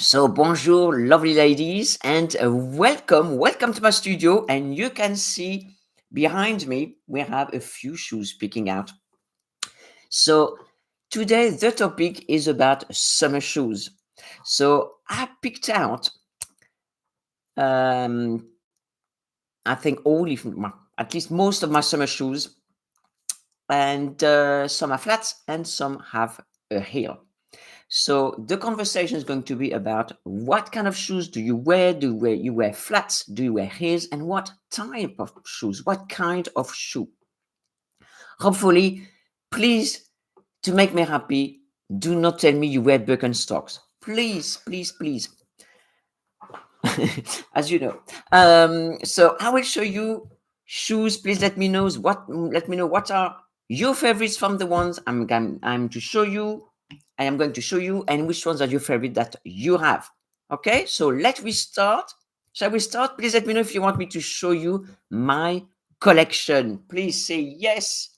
So, bonjour, lovely ladies, and welcome to my studio. And you can see behind me, we have a few shoes picking out. So, today the topic is about summer shoes. So, I picked out, um, I think, at least most of my summer shoes, and some are flats and some have a heel. So the conversation is going to be about what kind of shoes do you wear? You wear flats? Do you wear heels? And what type of shoes? What kind of shoe? Hopefully, please, to make me happy, do not tell me you wear Birkenstocks. Please, please, please. As you know. So I will show you shoes. Please let me know what are your favorites from the ones I'm to show you. I am going to show you, and which ones are your favorite that you have. Okay, so let me start. Shall we start? Please let me know if you want me to show you my collection. Please say yes.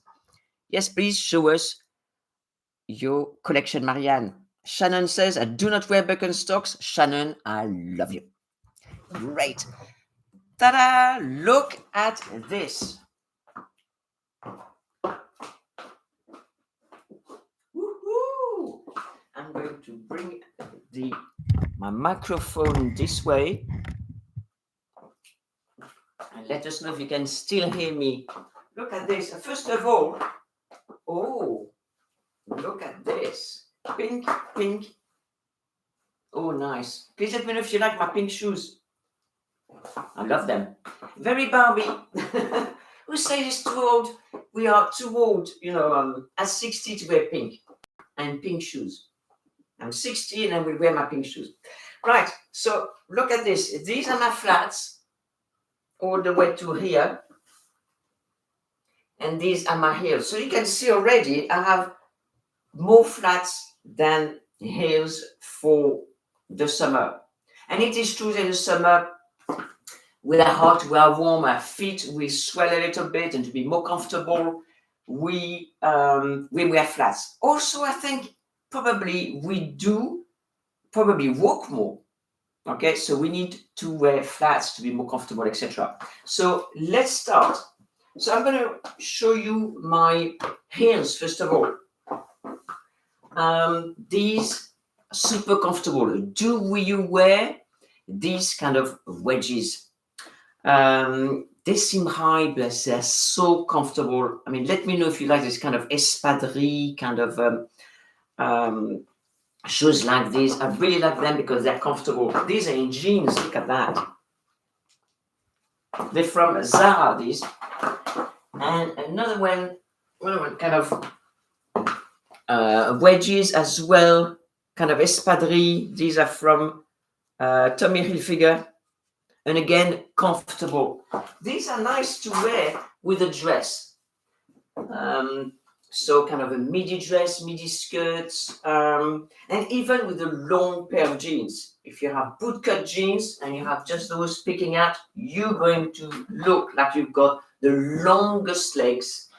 Yes, please show us your collection, Marianne. Shannon says, I do not wear Birkenstocks. Shannon, I love you. Great. Ta-da! Look at this. Woohoo! I'm going to bring my microphone this way. And let us know if you can still hear me. Look at this. First of all, oh, look at this. Pink, pink. Oh, nice. Please let me know if you like my pink shoes. I love them. Very Barbie. Who says it's too old? We are too old, at 60 to wear pink and pink shoes. I'm 60 and I will wear my pink shoes. Right, so look at this. These are my flats all the way to here. And these are my heels. So you can see already I have more flats than heels for the summer. And it is true that in the summer, we are hot, we are warm, our feet will swell a little bit, and to be more comfortable, we wear flats. Also, I think probably we walk more. Okay, so we need to wear flats to be more comfortable, etc. So let's start. So I'm going to show you my heels first of all. These are super comfortable. Do you wear these kind of wedges? They seem high, but they're so comfortable. I mean, let me know if you like this kind of espadrille kind of shoes like these. I really like them because they're comfortable. These are in jeans. Look at that. They're from Zara, these. And another one kind of wedges as well, kind of espadrille. These are from Tommy Hilfiger. And again, comfortable. These are nice to wear with a dress. So kind of a midi dress, midi skirts, and even with a long pair of jeans. If you have bootcut jeans and you have just those picking out, you're going to look like you've got the longest legs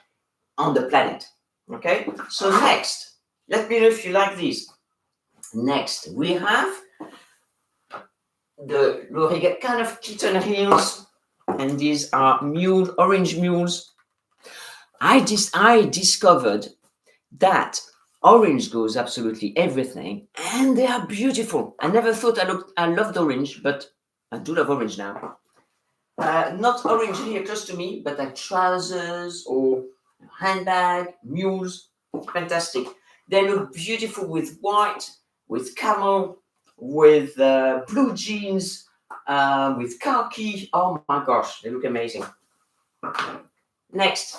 on the planet. Okay? So next, let me know if you like these. Next, we have the Loriga kind of kitten heels, and these are orange mules. I discovered that orange goes absolutely everything, and they are beautiful. I never thought I loved orange, but I do love orange now. Not orange here close to me, but like trousers or handbag, mules, fantastic. They look beautiful with white, with camel, with blue jeans, with khaki. Oh my gosh, they look amazing. Next,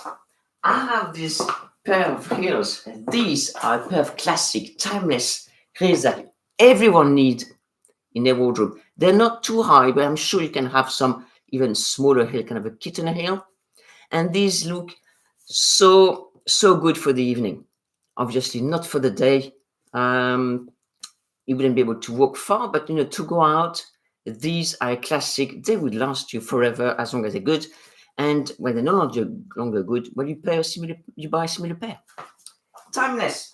I have this pair of heels. These are a pair of classic, timeless heels that everyone needs in their wardrobe. They're not too high, but I'm sure you can have some even smaller heel, kind of a kitten heel. And these look so good for the evening. Obviously, not for the day. You wouldn't be able to walk far, but to go out, these are a classic. They would last you forever as long as they're good. And when they're no longer good, well, you buy a similar pair. Timeless.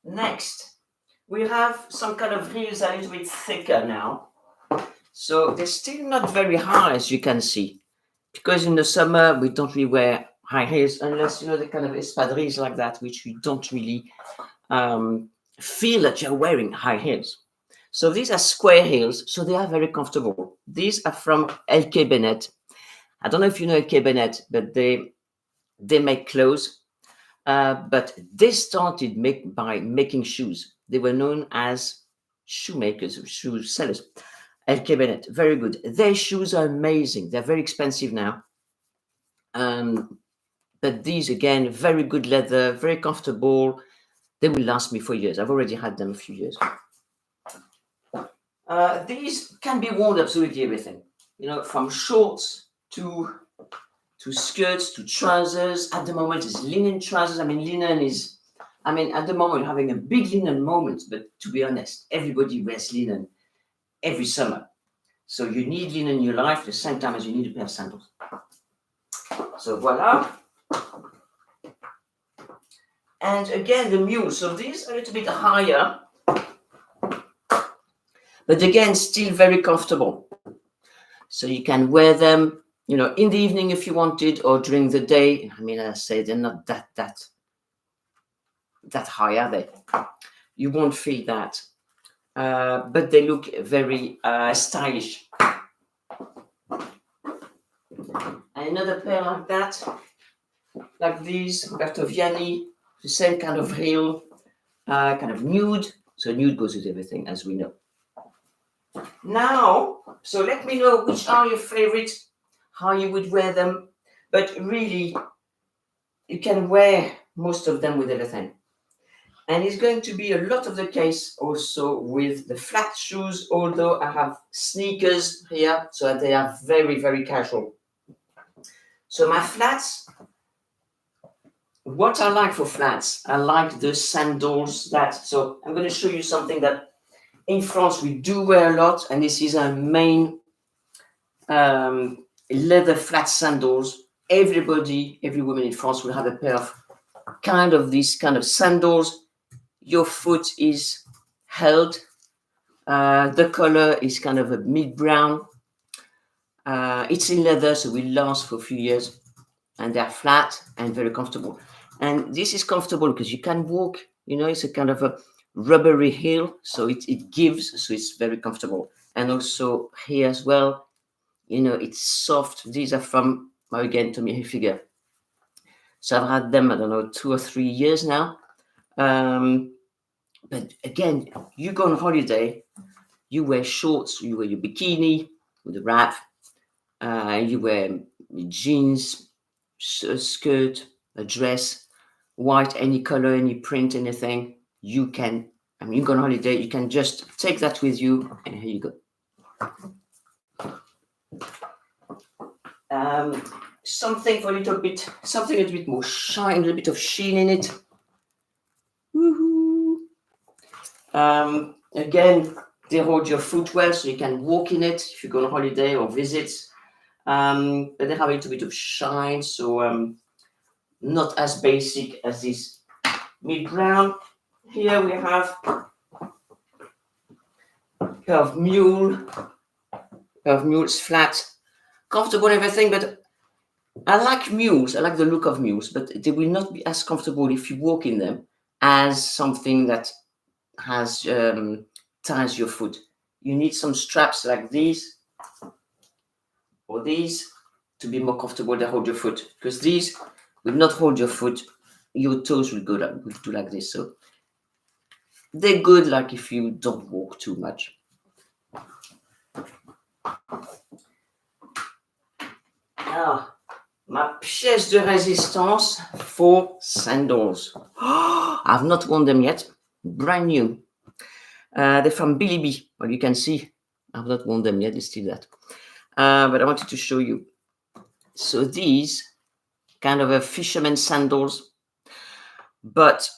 Next, We have some kind of heels a little bit thicker now. So they're still not very high, as you can see. Because in the summer, we don't really wear high heels unless, the kind of espadrilles like that, which we don't really feel that you're wearing high heels. So these are square heels, so they are very comfortable. These are from LK Bennett. I don't know if you know LK Bennett, but they make clothes. But they started by making shoes. They were known as shoemakers, shoe sellers. LK Bennett, very good. Their shoes are amazing. They're very expensive now. But these, again, very good leather, very comfortable. They will last me for years. I've already had them a few years. These can be worn absolutely everything. From shorts to skirts to trousers. At the moment, it's linen trousers. Linen is. At the moment, we're having a big linen moment. But to be honest, everybody wears linen every summer. So you need linen in your life at the same time as you need a pair of sandals. So voila. And again, the Mules. So these are a little bit higher. But again, still very comfortable. So you can wear them, in the evening if you wanted, or during the day. As I say, they're not that high, are they? You won't feel that. But they look very stylish. And another pair like that, like these, Bertoviani, the same kind of heel, kind of nude. So nude goes with everything, as we know. Now, so let me know which are your favorites, how you would wear them. But really, you can wear most of them with everything. And it's going to be a lot of the case also with the flat shoes, although I have sneakers here, so they are very, very casual. So my flats, what I like for flats, I like the sandals so I'm going to show you something that in France we do wear a lot, and this is our main leather flat sandals. Every woman in France will have a pair of these kind of sandals. Your foot is held. The color is kind of a mid-brown. It's in leather, so it will last for a few years. And they're flat and very comfortable. And this is comfortable because you can walk, it's a kind of a rubbery heel. So it gives, so it's very comfortable. And also here as well, it's soft. These are from, again, Tommy Hilfiger. So I've had them, 2 or 3 years now. But again, you go on holiday, you wear shorts, you wear your bikini with a wrap, you wear jeans, a skirt, a dress, white, any color, any print, anything. You can, you go on holiday, you can just take that with you, and here you go. Something a little bit more shine, a little bit of sheen in it. Woohoo! Again, they hold your foot well, so you can walk in it if you go on holiday or visits. But they have a little bit of shine, so not as basic as this mid-brown. Here we have a pair of Mules flat, comfortable and everything, but I like Mules. I like the look of Mules, but they will not be as comfortable if you walk in them as something that has ties your foot. You need some straps like these or these to be more comfortable to hold your foot, because these will not hold your foot. Your toes will do like this. So they're good, like if you don't walk too much. Ah, ma pièce de résistance for sandals. I've not worn them yet. Brand new. They're from Billy B. Well, you can see I've not worn them yet. It's still that. But I wanted to show you. So these kind of a fisherman sandals, but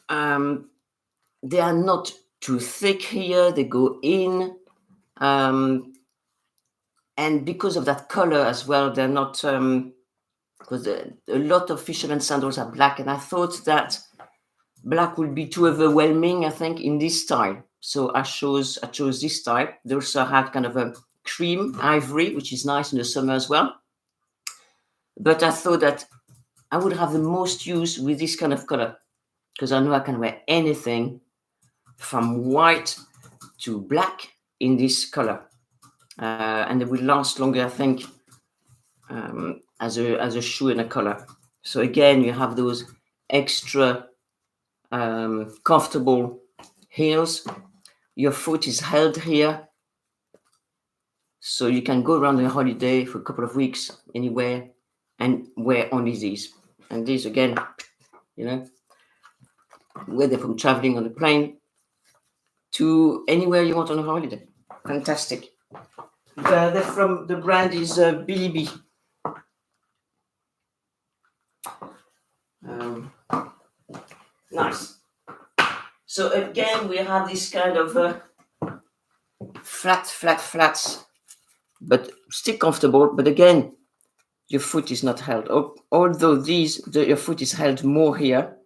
they are not too thick here. They go in. And because of that color as well, they're not, because a lot of fisherman sandals are black. And I thought that black would be too overwhelming, I think, in this style. So I chose this style. They also have kind of a cream ivory, which is nice in the summer as well. But I thought that I would have the most use with this kind of color because I know I can wear anything from white to black in this color. And it will last longer, I think, as a shoe in a color. So again, you have those extra comfortable heels. Your foot is held here, so you can go around the holiday for a couple of weeks anywhere and wear only these. And these again, you know, whether from traveling on the plane to anywhere you want on a holiday. Fantastic. They're from the brand is Billy. Nice. So again, we have this kind of flats, but still comfortable. But again, your foot is not held. Although your foot is held more here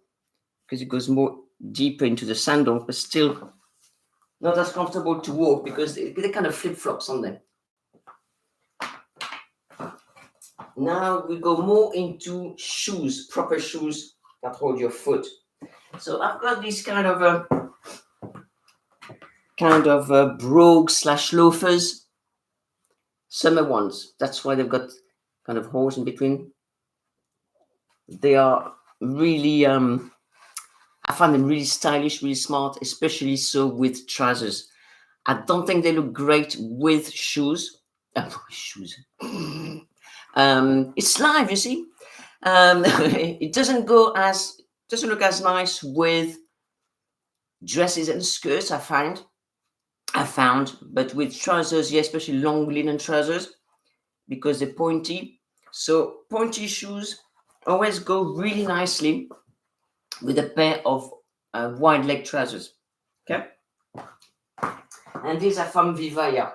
because it goes more deeper into the sandal, but still not as comfortable to walk because they kind of flip-flops on them. Now we go more into shoes, proper shoes that hold your foot. So I've got this kind of brogue / loafers, summer ones. That's why they've got kind of holes in between. They are really, I find them really stylish, really smart, especially so with trousers. I don't think they look great with shoes. It's live, you see. It doesn't look as nice with dresses and skirts. I found, but with trousers, yeah, especially long linen trousers, because they're pointy. So pointy shoes always go really nicely with a pair of wide leg trousers. Okay, and these are from Vivaya.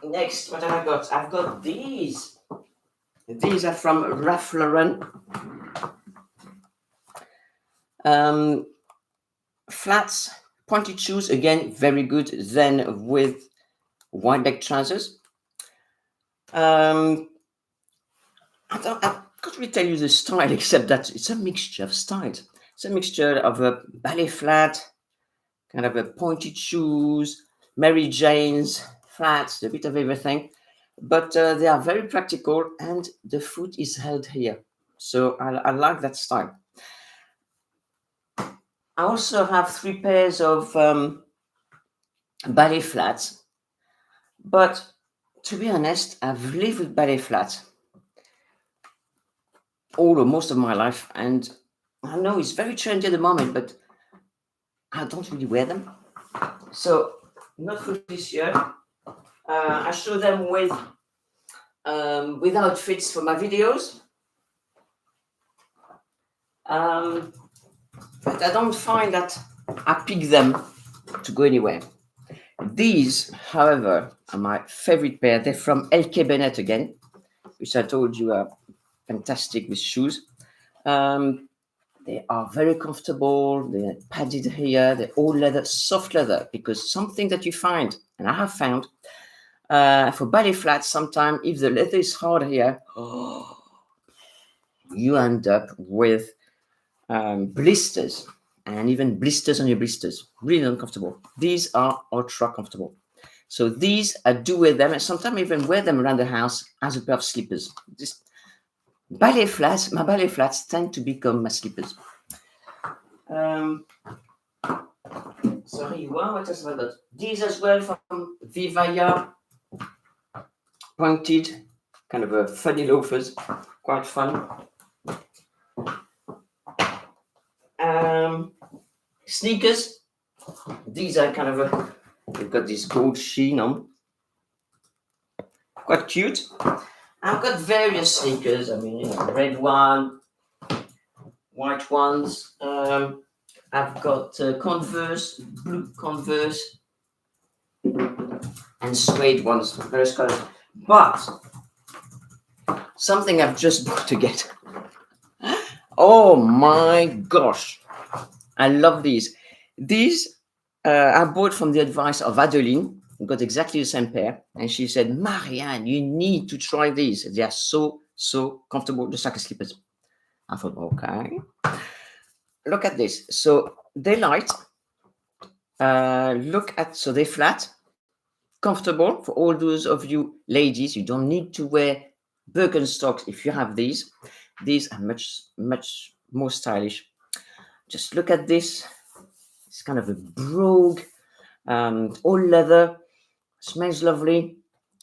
Next, what have I got? I've got these. These are from Ralph Lauren. Flats, pointed shoes, again, very good. Then with wide leg trousers. I can't really tell you the style, except that it's a mixture of styles. It's a mixture of a ballet flat, kind of a pointed shoes, Mary Jane's flats, a bit of everything. But they are very practical and the foot is held here. So I like that style. I also have 3 pairs of ballet flats. But to be honest, I've lived with ballet flats all or most of my life. And I know it's very trendy at the moment, but I don't really wear them. So not for this year. I show them with outfits for my videos. But I don't find that I pick them to go anywhere. These, however, are my favorite pair. They're from LK Bennett again, which I told you are fantastic with shoes. They are very comfortable. They're padded here. They're all leather, soft leather, because something that you find, and I have found, for ballet flats, sometimes if the leather is hard here, you end up with blisters, and even blisters on your blisters. Really uncomfortable. These are ultra comfortable. So these, I do wear them, and sometimes I even wear them around the house as a pair of slippers. My ballet flats tend to become my slippers. Sorry, what else have I got? These as well from Vivaya. Pointed, kind of a funny loafers, quite fun. Sneakers. These are kind of they've got this gold sheen on. Quite cute. I've got various sneakers. I mean, red one, white ones. I've got Converse, blue Converse, and suede ones, various colors. But something I've just bought again. Oh my gosh, I love these. These I bought from the advice of Adeline, who got exactly the same pair, and she said, Marianne, you need to try these. They are so comfortable, just like slippers. I thought, okay. Look at this. So they're light. So they're flat, comfortable for all those of you ladies. You don't need to wear Birkenstocks if you have these. These are much more stylish. Just look at this. It's kind of a brogue, all leather, smells lovely,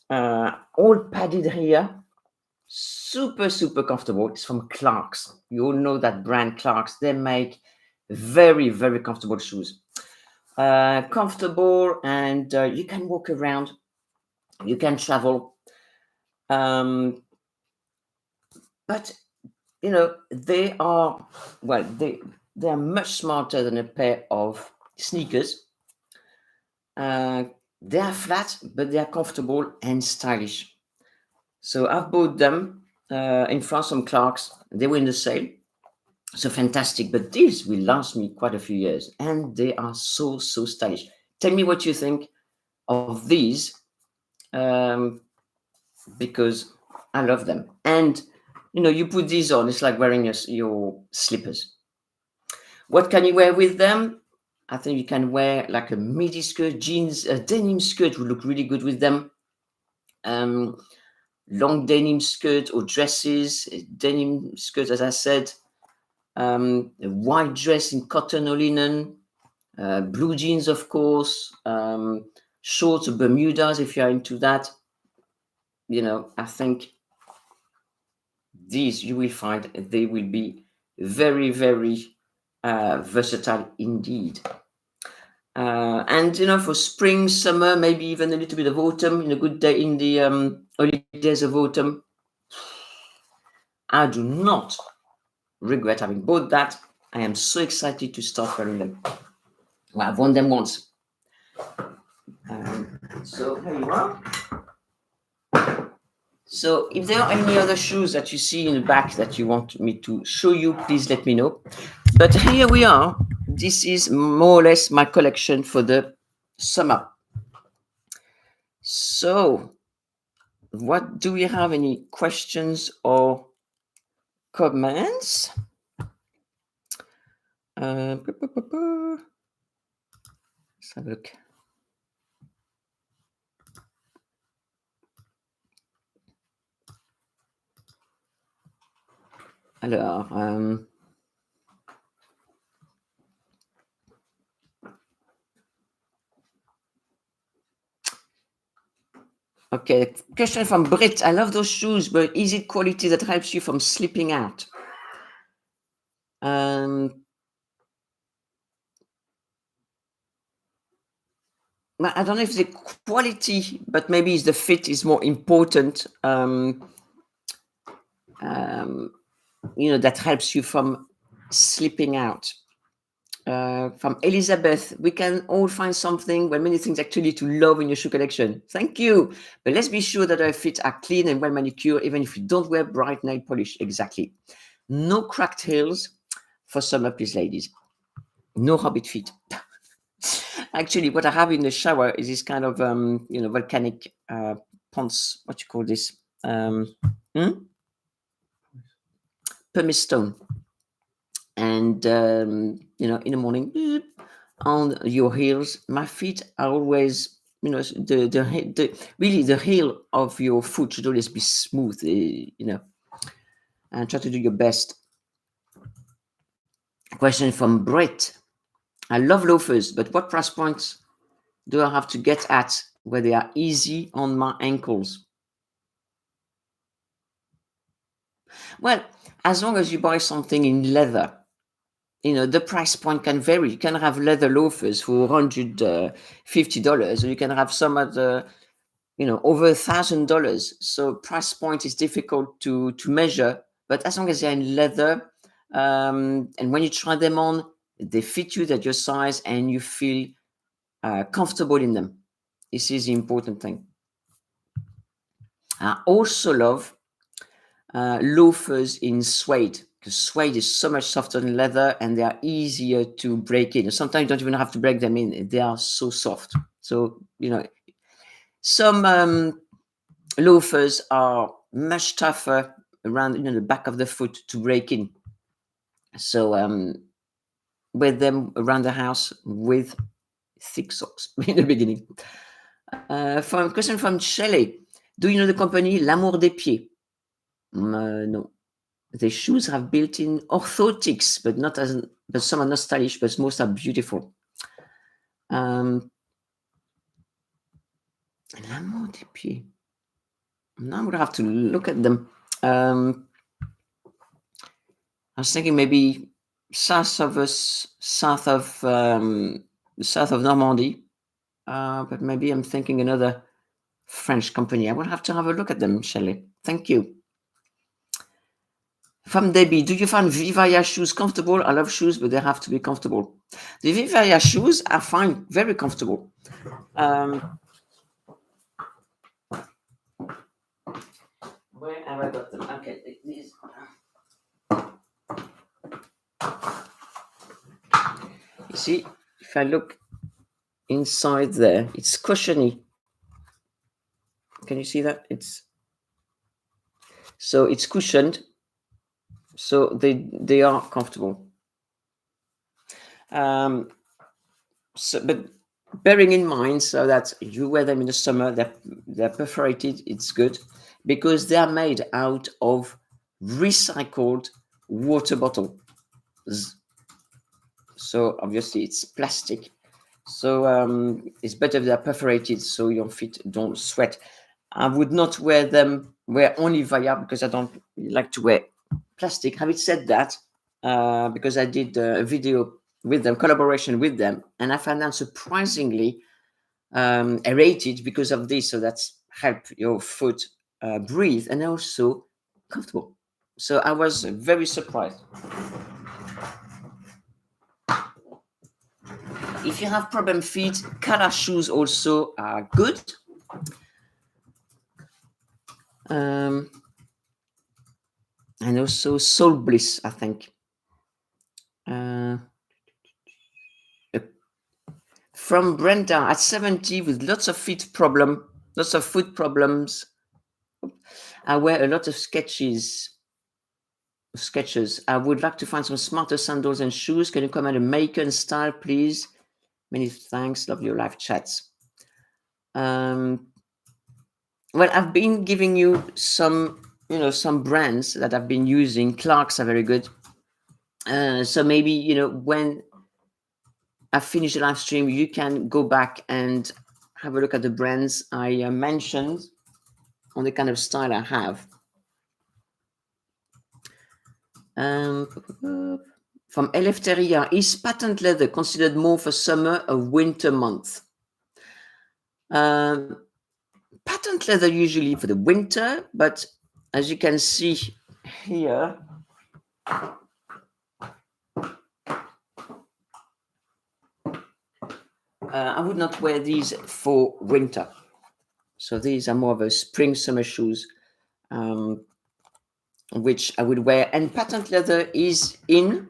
all padded here. Super comfortable. It's from Clark's. You all know that brand Clark's. They make very comfortable shoes. Comfortable, and you can walk around. You can travel. But you know, they are much smarter than a pair of sneakers. They are flat, but they are comfortable and stylish. So I've bought them in France from Clark's. They were in the sale. So fantastic. But these will last me quite a few years. And they are so stylish. Tell me what you think of these, because I love them. And, you know, you put these on, it's like wearing your slippers. What can you wear with them? I think you can wear like a midi skirt, jeans, a denim skirt would look really good with them. Long denim skirt or dresses, denim skirt, as I said, a white dress in cotton or linen, blue jeans, of course, shorts or Bermudas if you're into that. You know, I think these you will find they will be very versatile indeed. And you know, for spring, summer, maybe even a little bit of autumn, in a good day in the early days of autumn, I do not regret having bought that. I am so excited to start wearing them. Well, I've worn them once. So here you are. So if there are any other shoes that you see in the back that you want me to show you, please let me know. But here we are. This is more or less my collection for the summer. So what do we have? Any questions or comments? Let's have a look. Alors, okay, question from Brit. I love those shoes, but is it quality that helps you from slipping out? I don't know if the quality, but maybe the fit is more important. You know, that helps you from slipping out. From Elizabeth, we can all find something, well, many things actually to love in your shoe collection. Thank you. But let's be sure that our feet are clean and well manicured, even if you don't wear bright nail polish. Exactly. No cracked heels for summer, please, ladies. No hobbit feet. Actually, what I have in the shower is this kind of, you know, volcanic ponce. What you call this? Pumice stone. And, you know, in the morning, on your heels, my feet are always, you know, really the heel of your foot should always be smooth, you know, and try to do your best. Question from Brett. I love loafers, but what price points do I have to get at where they are easy on my ankles? Well, as long as you buy something in leather, you know, the price point can vary. You can have leather loafers for $150, or you can have some at, you know, over $1,000. So price point is difficult to measure, but as long as they're in leather, and when you try them on, they fit you at your size and you feel comfortable in them. This is the important thing. I also love loafers in suede. because suede is so much softer than leather, and they are easier to break in. Sometimes you don't even have to break them in; they are so soft. So some loafers are much tougher around the back of the foot to break in. So wear them around the house with thick socks in the beginning. From question from Shelley. Do you know the company L'Amour des Pieds? No. The shoes have built-in orthotics, but some are not stylish, but most are beautiful. L'Amour des Pieds. Now I'm gonna have to look at them. I was thinking maybe south of Normandy, but maybe I'm thinking another French company. I will have to have a look at them, Shelley. Thank you. From Debbie, do you find Vivaya shoes comfortable? I love shoes, but they have to be comfortable. The Vivaya shoes I find very comfortable. Where have I got them? Okay, these. You see, if I look inside there, it's cushiony. Can you see that? It's cushioned, so they are comfortable. So, but bearing in mind, so that you wear them in the summer, they're perforated. It's good because they are made out of recycled water bottles. So obviously it's plastic. So it's better if they're perforated, so your feet don't sweat. I would not wear only Via because I don't like to wear plastic. Having said that, because I did a video with them, collaboration with them, and I found them surprisingly aerated because of this. So that's help your foot breathe and also comfortable. So I was very surprised. If you have problem feet, Kala shoes also are good. And also Soul Bliss, I think. From Brenda, at 70 with lots of foot problems, I wear a lot of sketches. I would like to find some smarter sandals and shoes. Can you comment a maker and style, please? Many thanks. Love your live chats. Well, I've been giving you some brands that I've been using. Clarks are very good. So maybe, when I finish the live stream, you can go back and have a look at the brands I mentioned on the kind of style I have. From Eleftheria, is patent leather considered more for summer or winter month? Patent leather usually for the winter, but as you can see here, I would not wear these for winter. So these are more of a spring summer shoes, which I would wear. And patent leather is in.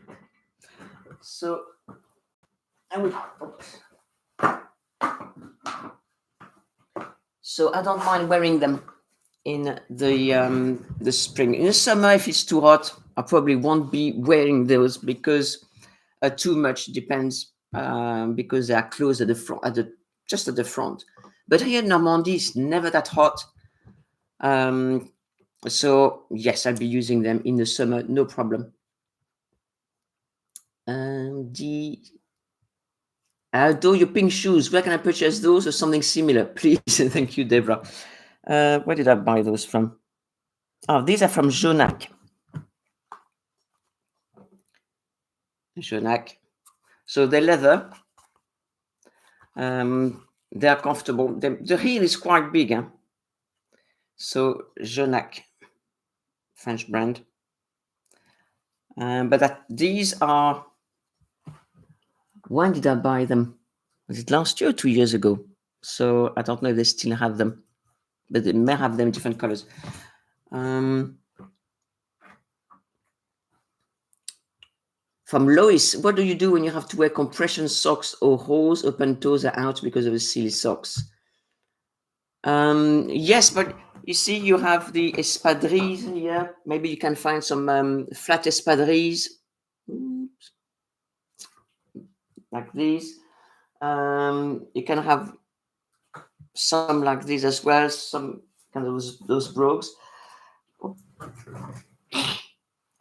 So I would. So I don't mind wearing them in the spring. In the summer, if it's too hot, I probably won't be wearing those because too much depends because they are closed at the front, just at the front. But here in Normandy, it's never that hot. So yes, I'll be using them in the summer, no problem. Do your pink shoes, where can I purchase those or something similar, please? Thank you, Deborah. Where did I buy those from? Oh, these are from Jonac. So they're leather. They are comfortable. The heel is quite big. Huh? So Jonac, French brand. But these are. When did I buy them? Was it last year or 2 years ago? So I don't know if they still have them, but they may have them in different colors. From Lois, what do you do when you have to wear compression socks or hose, open toes are out because of the silly socks? Yes, but you see, you have the espadrilles here. Maybe you can find some flat espadrilles. Oops. Like these. You can have some like these as well, some kind of those brogues.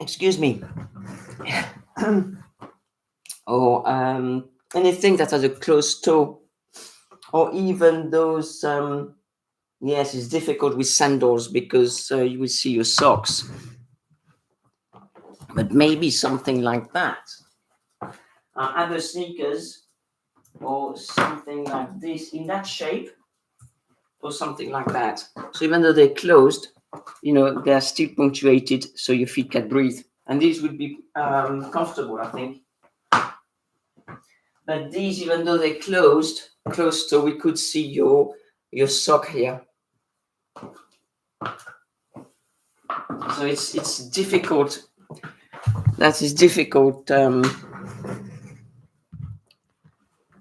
Excuse me. Or anything that has a closed toe, or even those. Yes, it's difficult with sandals because you will see your socks. But maybe something like that. Other sneakers or something like this in that shape or something like that. So even though they're closed, they are still punctuated so your feet can breathe. And these would be comfortable, I think. But these, even though they're closed so we could see your sock here. So it's difficult. That is difficult,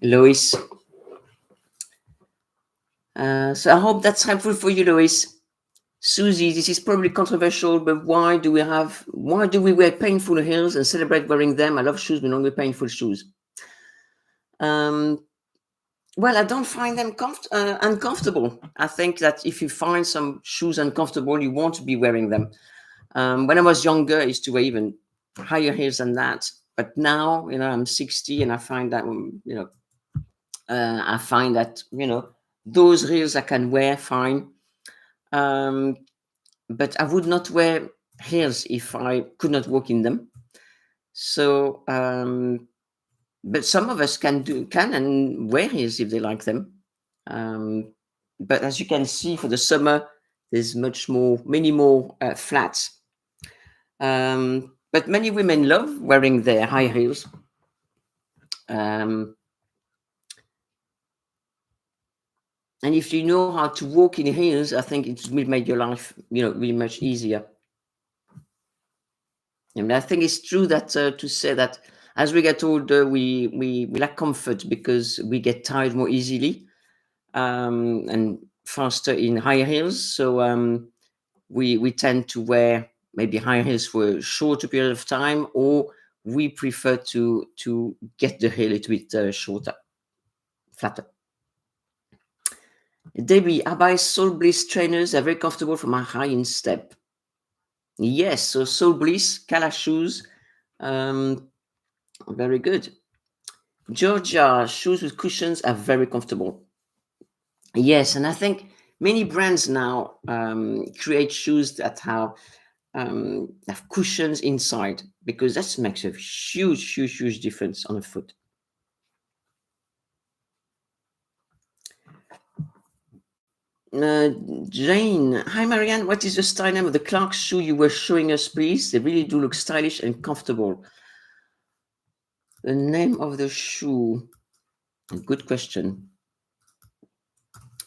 Lois. So I hope that's helpful for you, Lois. Susie, this is probably controversial, but why do we wear painful heels and celebrate wearing them? I love shoes, but not wear painful shoes. Well, I don't find them uncomfortable. I think that if you find some shoes uncomfortable, you want to be wearing them. When I was younger, I used to wear even higher heels than that. But now, I'm 60, and I find that, those heels I can wear fine. But I would not wear heels if I could not walk in them. So, but some of us can and wear heels if they like them. But as you can see, for the summer, there's many more flats. But many women love wearing their high heels. And if you know how to walk in heels, I think it will make your life, really much easier. And I think it's true that to say that as we get older, we lack comfort because we get tired more easily and faster in higher heels. So we tend to wear maybe higher heels for a shorter period of time, or we prefer to get the heel a little bit shorter, flatter. Debbie, I buy Soul Bliss trainers. They're very comfortable for my high instep. Yes, so Soul Bliss, Kala shoes. Very good. Georgia, shoes with cushions are very comfortable. Yes, and I think many brands now create shoes that have cushions inside, because that makes a huge difference on a foot. Jane, hi Marianne, what is the style name of the Clarks shoe you were showing us, please? They really do look stylish and comfortable. The name of the shoe, good question.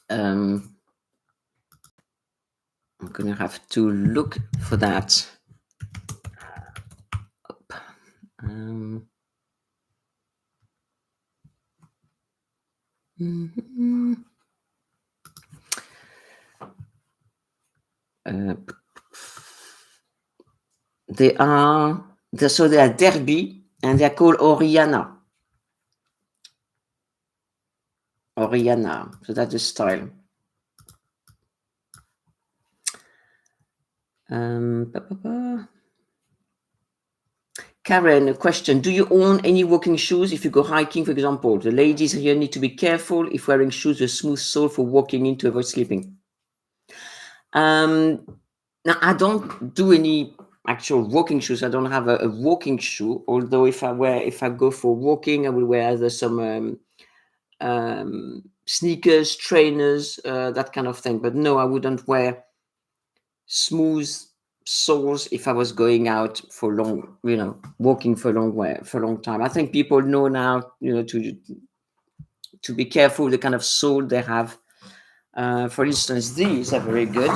I'm gonna have to look for that. They are Derby, and they're called Oriana. So that's the style. Karen, a question. Do you own any walking shoes if you go hiking, for example? The ladies here need to be careful if wearing shoes with smooth sole for walking in to avoid slipping. Now, I don't do any actual walking shoes. I don't have a walking shoe, although if I go for walking, I will wear either some sneakers, trainers, that kind of thing. But no, I wouldn't wear smooth soles if I was going out for long, walking for a long time. I think people know now, to be careful the kind of sole they have. For instance, these are very good.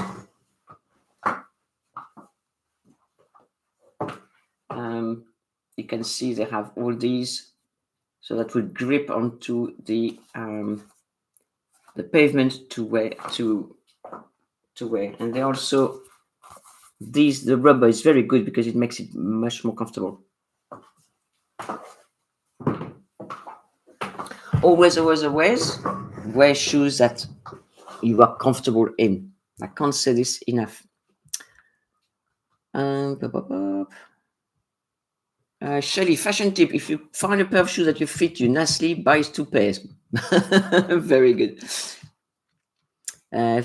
you can see they have all these, so that will grip onto the pavement to wear. And they also, the rubber is very good because it makes it much more comfortable. Always wear shoes that you are comfortable in. I can't say this enough. Shelly, fashion tip: if you find a pair of shoes that you fit you nicely, buy 2 pairs. Very good.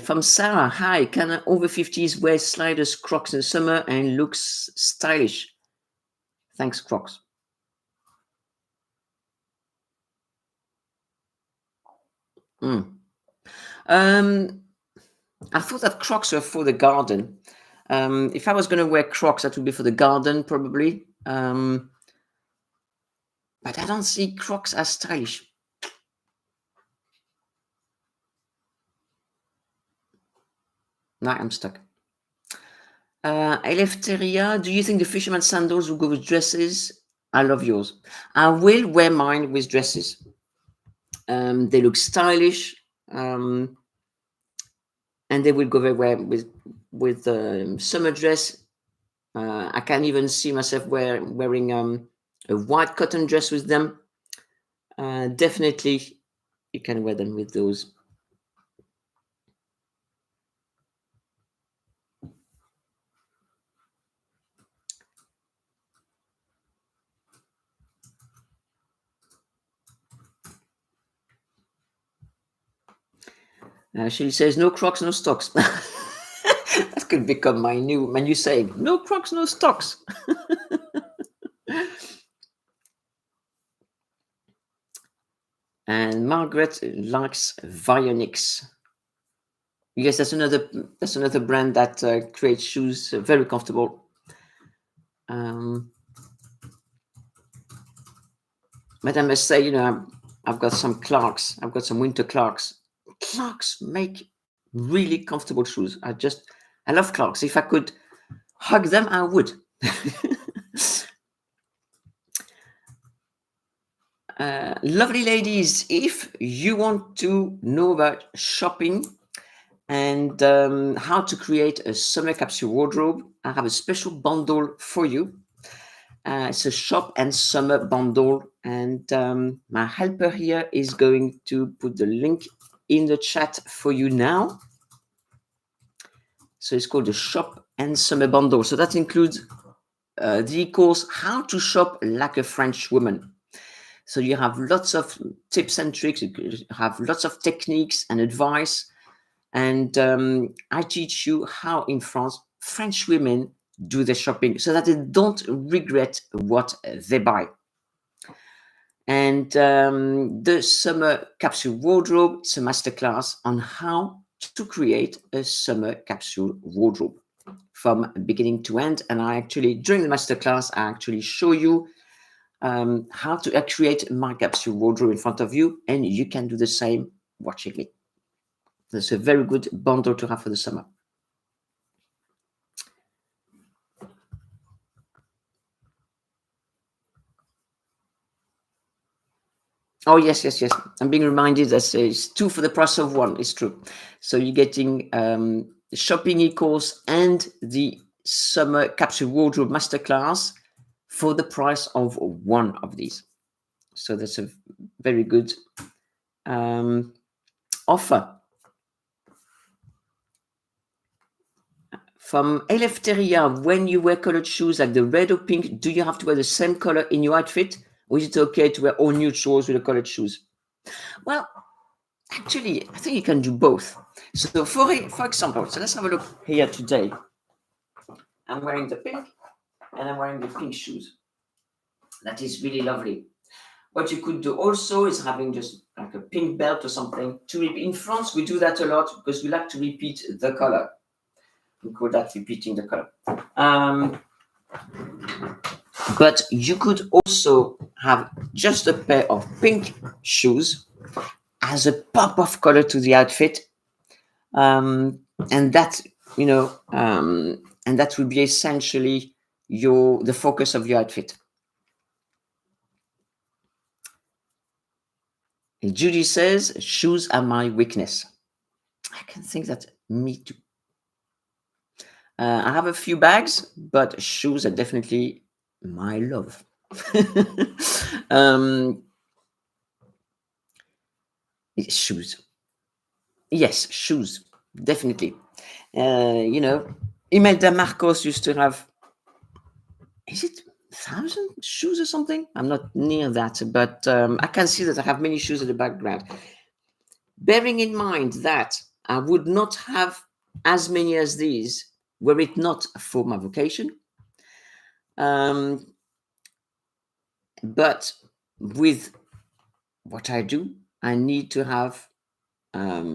From Sarah, hi, can an over 50s wear sliders, Crocs in the summer and looks stylish? Thanks, Crocs. I thought that Crocs were for the garden. If I was going to wear Crocs, that would be for the garden, probably. But I don't see Crocs as stylish. No, I'm stuck. Eleftheria, do you think the fisherman sandals will go with dresses? I love yours. I will wear mine with dresses. They look stylish, and they will go very well with summer dress. I can even see myself wearing a white cotton dress with them. Definitely, you can wear them with those. She says, "No Crocs, no stocks." That could become my new saying. No Crocs, no stocks. And Margaret likes Vionics. Yes, that's another brand that creates shoes very comfortable. But I must say, I've got some Clarks. I've got some winter Clarks. Clarks make really comfortable shoes. I love Clarks. If I could hug them, I would. Lovely ladies, if you want to know about shopping and how to create a summer capsule wardrobe, I have a special bundle for you. It's a shop and summer bundle, and my helper here is going to put the link in the chat for you now. So it's called the shop and summer bundle. So that includes the course How to Shop Like a French Woman. So you have lots of tips and tricks, you have lots of techniques and advice. And I teach you how in France, French women do their shopping so that they don't regret what they buy. And the summer capsule wardrobe is a masterclass on how to create a summer capsule wardrobe from beginning to end. And during the masterclass, I actually show you how to create my capsule wardrobe in front of you, and you can do the same watching me. That's a very good bundle to have for the summer. Oh, yes. I'm being reminded that it's 2 for the price of 1. It's true. So you're getting the shopping e-course and the summer capsule wardrobe masterclass for the price of 1 of these. So that's a very good offer. From Eleftheria, when you wear colored shoes like the red or pink, do you have to wear the same color in your outfit? Or is it okay to wear all neutrals with the colored shoes? Well, actually, I think you can do both. So for example, so let's have a look here today. I'm wearing the pink and I'm wearing the pink shoes. That is really lovely. What you could do also is having just like a pink belt or something. In France, we do that a lot because we like to repeat the color. We call that repeating the color. But you could also have just a pair of pink shoes as a pop of color to the outfit, and that and that would be essentially the focus of your outfit. And Judy says, shoes are my weakness. I can think that me too. I have a few bags, but shoes are definitely my love. um, Shoes. Yes, shoes. Definitely. Imelda Marcos used to have, is it 1,000 shoes or something? I'm not near that, but I can see that I have many shoes in the background. Bearing in mind that I would not have as many as these were it not for my vocation. But with what I do, I need to have a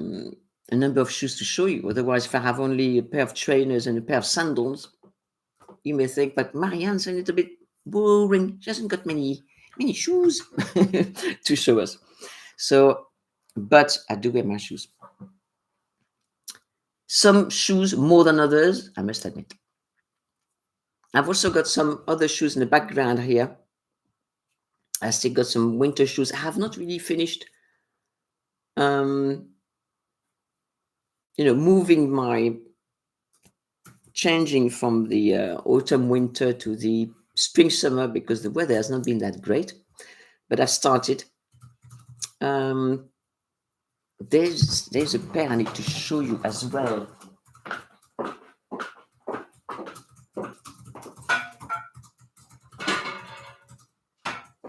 number of shoes to show you. Otherwise, if I have only a pair of trainers and a pair of sandals, you may think, but Marianne's a little bit boring. She hasn't got many shoes to show us. So, but I do wear my shoes. Some shoes more than others, I must admit. I've also got some other shoes in the background here. I still got some winter shoes. I have not really finished, moving my changing from the autumn winter to the spring summer because the weather has not been that great. But I've started. There's a pair I need to show you as well.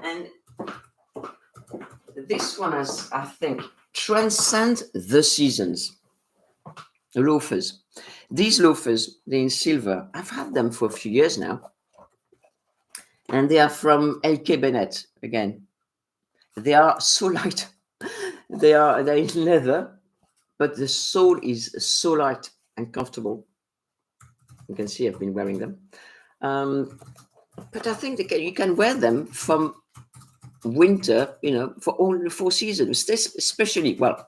And this one has, I think, transcend the seasons. Loafers. These loafers, they're in silver. I've had them for a few years now. And they are from LK Bennett again. They are so light. They're in leather, but the sole is so light and comfortable. You can see I've been wearing them. But I think you can wear them from winter, for all the 4 seasons. Especially, well,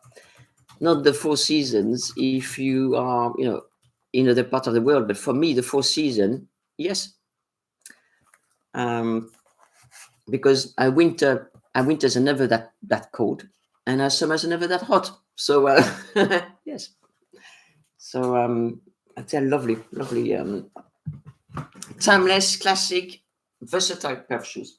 not the 4 seasons if you are, in other part of the world. But for me, the 4 season, yes. Because our winters are never that cold, and our summers are never that hot. So yes. So it's a lovely, timeless, classic, versatile pair of shoes.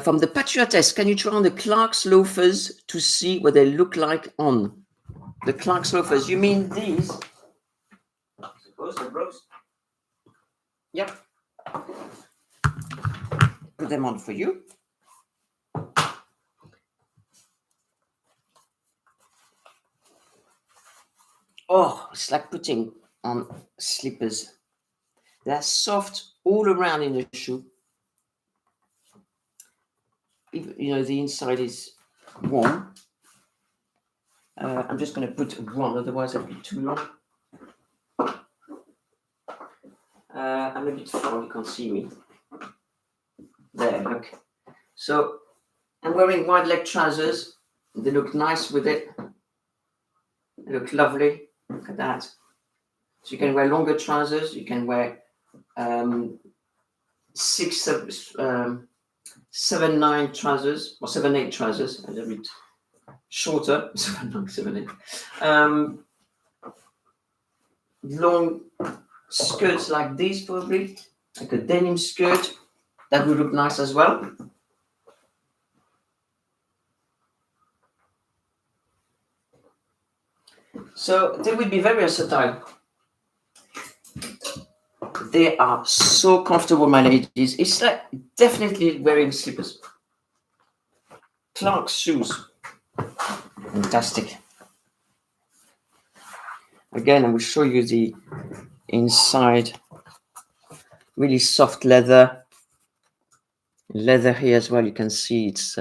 From the Patriotes, can you try on the Clark's loafers to see what they look like on? The Clark's loafers, you mean these? I suppose they're gross. Yep. Put them on for you. Oh, it's like putting on slippers. They're soft all around in the shoe. The inside is warm. I'm just going to put one, otherwise it'll be too long. I'm a bit far, you can't see me. There, look. So I'm wearing wide leg trousers. They look nice with it. They look lovely. Look at that. So you can wear longer trousers. You can wear 7-9 trousers or 7-8 trousers. A little bit shorter. 7-9, 7-8. Long skirts like these, probably like a denim skirt. That would look nice as well. So they would be very versatile. They are so comfortable, my ladies. It's like definitely wearing slippers. Clark's shoes. Fantastic. Again, I will show you the inside. Really soft leather. Leather here as well. You can see it's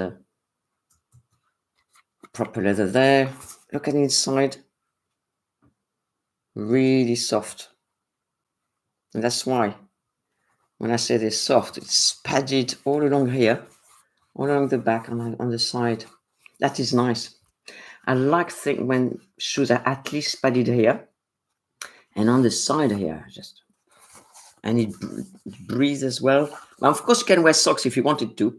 proper leather there. Look at the inside. Really soft. And that's why when I say they're soft, it's padded all along here, all along the back and on the side. That is nice. I like when shoes are at least padded here. And on the side here, and it breathes as well. Now, of course, you can wear socks if you wanted to,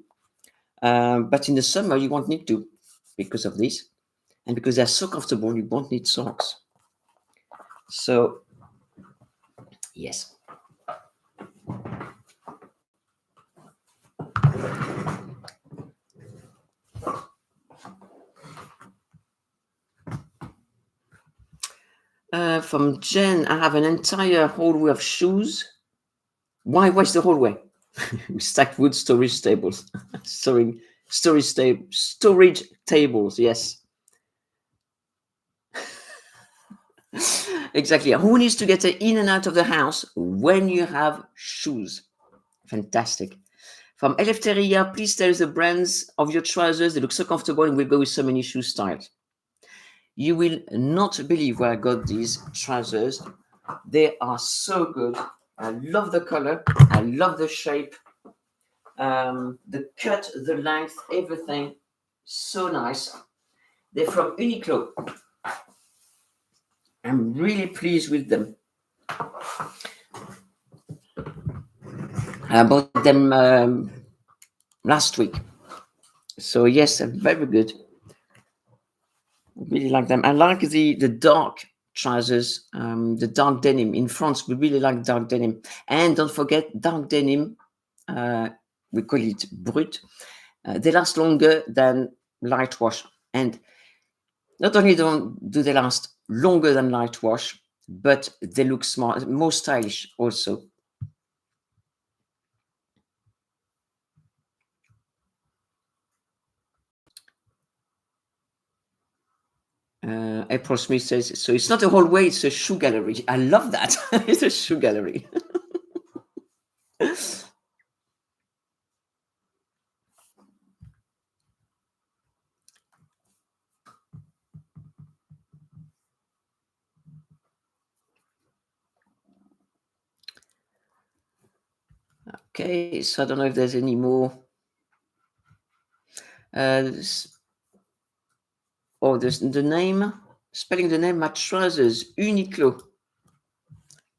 but in the summer you won't need to because of this, and because they're so comfortable, you won't need socks. So, yes. From Jen, I have an entire hallway of shoes. Why? What's the hallway? Stacked wood storage tables. Storage tables. Yes. Exactly. Who needs to get in and out of the house when you have shoes? Fantastic. From Eleftheria, please tell us the brands of your trousers. They look so comfortable and will go with so many shoe styles. You will not believe where I got these trousers. They are so good. I love the color. I love the shape. The cut, the length, everything. So nice. They're from Uniqlo. I'm really pleased with them. I bought them last week. So yes, they're very good. Really like them. I like the dark trousers, the dark denim. In France, we really like dark denim. And don't forget, dark denim, we call it brut. They last longer than light wash. And not only do they last longer than light wash, but they look smart, more stylish also. April Smith says, so it's not a hallway, it's a shoe gallery. I love that. It's a shoe gallery. Okay, so I don't know if there's any more. There's the name, spelling the name, my trousers, Uniqlo.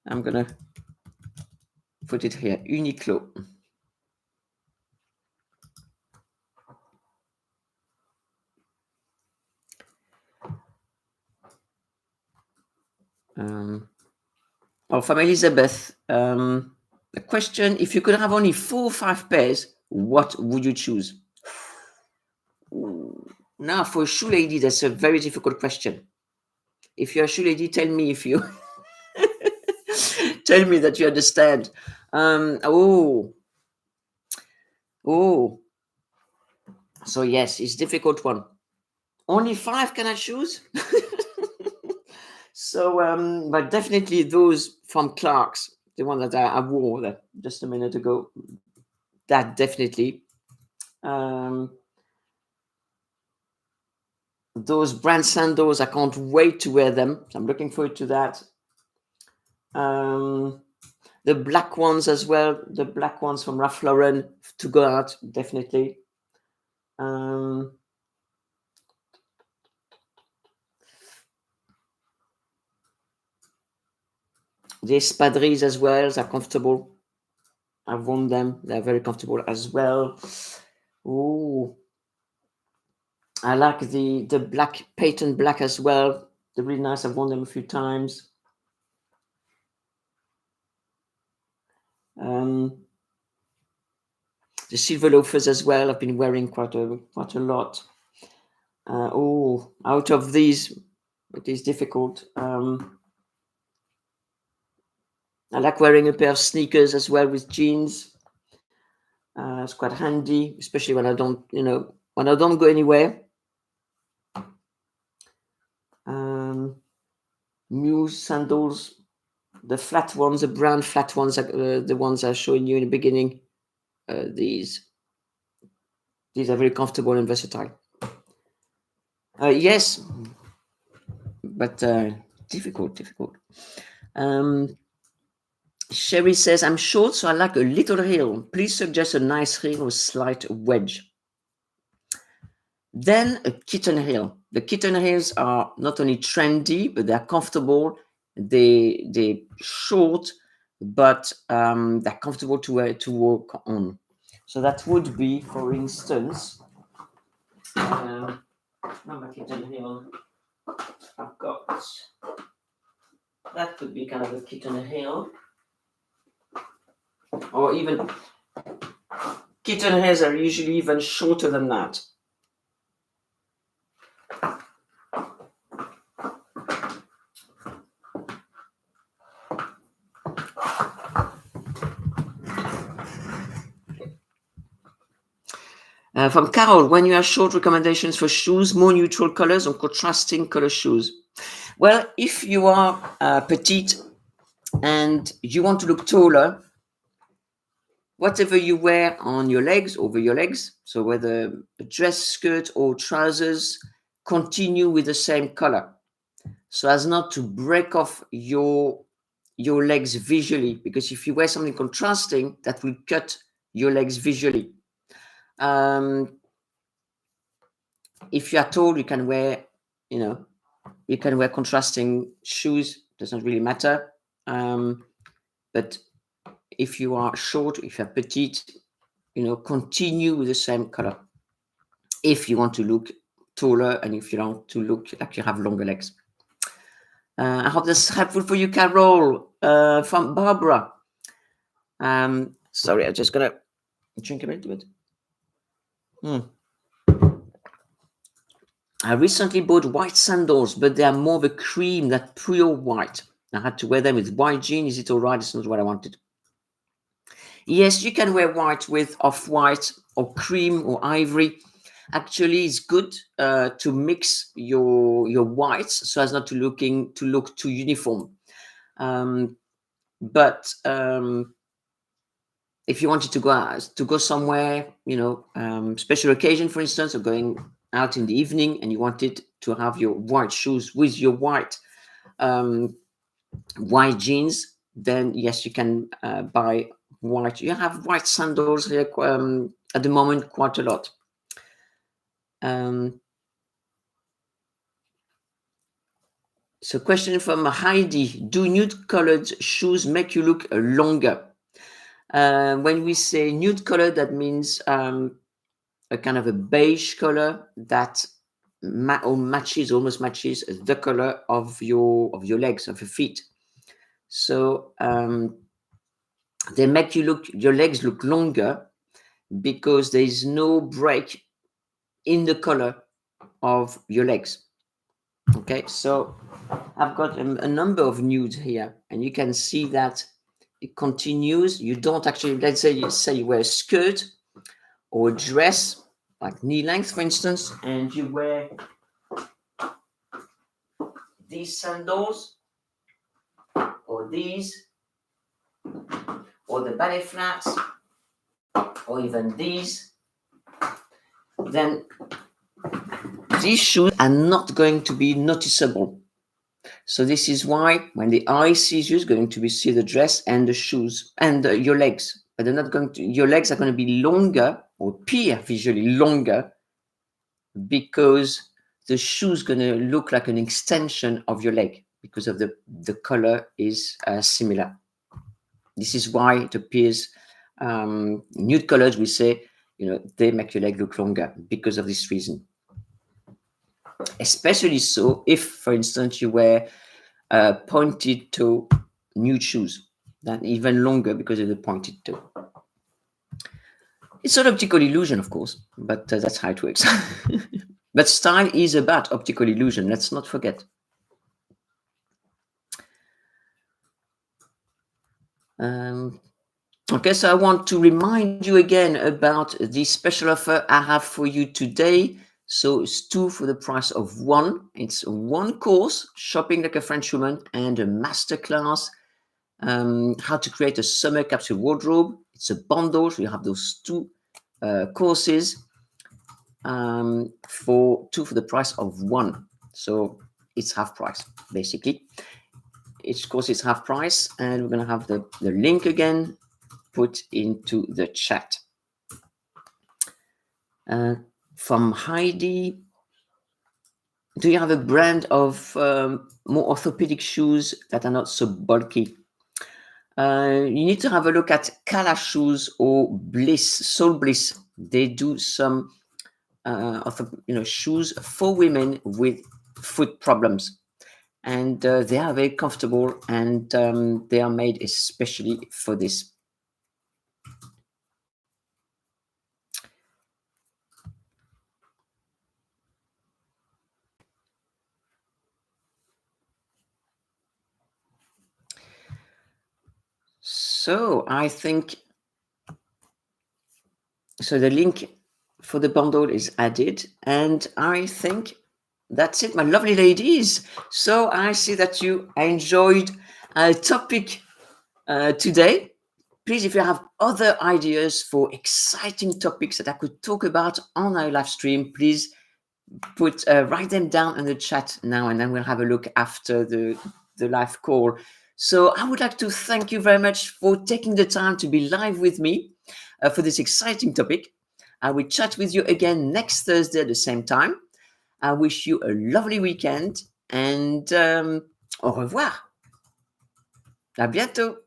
I'm going to put it here, Uniqlo. From Elizabeth, a question, if you could have only 4 or 5 pairs, what would you choose? Now, for a shoe lady, that's a very difficult question. If you're a shoe lady, tell me if you tell me that you understand. So yes, it's a difficult one. Only 5 can I choose? So, but definitely those from Clark's, the one that I wore that just a minute ago, that definitely. Those brand sandals, I can't wait to wear them. I'm looking forward to that. The black ones as well, the black ones from Ralph Lauren to go out, definitely. The Espadrilles as well, they're comfortable. I've worn them, they're very comfortable as well. Oh, I like the black patent black as well. They're really nice. I've worn them a few times. The silver loafers as well. I've been wearing quite a lot. Out of these, it is difficult. I like wearing a pair of sneakers as well with jeans. It's quite handy, especially when I don't go anywhere. Mules sandals, the flat ones, the brown flat ones, the ones I was showing you in the beginning. These are very comfortable and versatile. Yes, but difficult. Sherry says, I'm short, so I like a little heel. Please suggest a nice heel with slight wedge. Then a kitten heel. The kitten heels are not only trendy, but they're comfortable they're short, but they're comfortable to walk on. So that would be, for instance, I've got, that could be kind of a kitten heel, or even kitten heels are usually even shorter than that. From Carol, when you have short recommendations for shoes, more neutral colors or contrasting color shoes? Well, if you are petite and you want to look taller, whatever you wear on your legs, over your legs, so whether a dress, skirt, or trousers, continue with the same color, so as not to break off your legs visually, because if you wear something contrasting, that will cut your legs visually. If you are tall, you can wear, you can wear contrasting shoes. Doesn't really matter. But if you are short, if you're petite, continue with the same color. If you want to look taller and if you want to look like you have longer legs. I hope this is helpful for you, Carol. From Barbara. Sorry, I'm just gonna drink a bit of it. I recently bought white sandals, but they are more of a cream than pure white. I had to wear them with white jeans. Is it all right? It's not what I wanted. Yes, you can wear white with off-white or cream or ivory. Actually, it's good to mix your whites so as not to look too uniform. But if you wanted to go somewhere, special occasion, for instance, or going out in the evening, and you wanted to have your white shoes with your white jeans, then yes, you can buy white. You have white sandals here at the moment quite a lot. So question from Heidi: do nude-colored shoes make you look longer? When we say nude color, that means a kind of a beige color that almost matches the color of your legs, of your feet. So they make your legs look longer because there is no break in the color of your legs. Okay, so I've got a number of nudes here, and you can see that it continues. You don't actually, let's say you wear a skirt or a dress, like knee length, for instance, and you wear these sandals, or these, or the ballet flats, or even these, then these shoes are not going to be noticeable. So this is why when the eye sees you, is going to see the dress and the shoes and your legs, but they're not going to. Your legs are going to be longer or appear visually longer because the shoe is going to look like an extension of your leg because of the color is similar. This is why it appears nude colors. We say they make your leg look longer because of this reason. Especially so if, for instance, you wear pointed toe nude shoes, then even longer because of the pointed toe. It's an optical illusion, of course, but that's how it works. But style is about optical illusion. Let's not forget. Okay, so I want to remind you again about the special offer I have for you today. So it's 2 for the price of 1. It's 1 course, Shopping Like a French Woman, and a masterclass, how to create a summer capsule wardrobe. It's a bundle, so you have those 2 courses for 2 for the price of 1. So it's half price, basically. Each course is half price, and we're going to have the link again put into the chat. From Heidi, Do you have a brand of more orthopedic shoes that are not so bulky? You need to have a look at Kala shoes or Bliss, Soul Bliss. They do some shoes for women with foot problems, and they are very comfortable, and they are made especially for this. So I think so. The link for the bundle is added, and I think that's it, my lovely ladies. So I see that you enjoyed a topic today. Please, if you have other ideas for exciting topics that I could talk about on our live stream, please write them down in the chat now, and then we'll have a look after the live call. So I would like to thank you very much for taking the time to be live with me for this exciting topic. I will chat with you again next Thursday at the same time. I wish you a lovely weekend, and au revoir. À bientôt.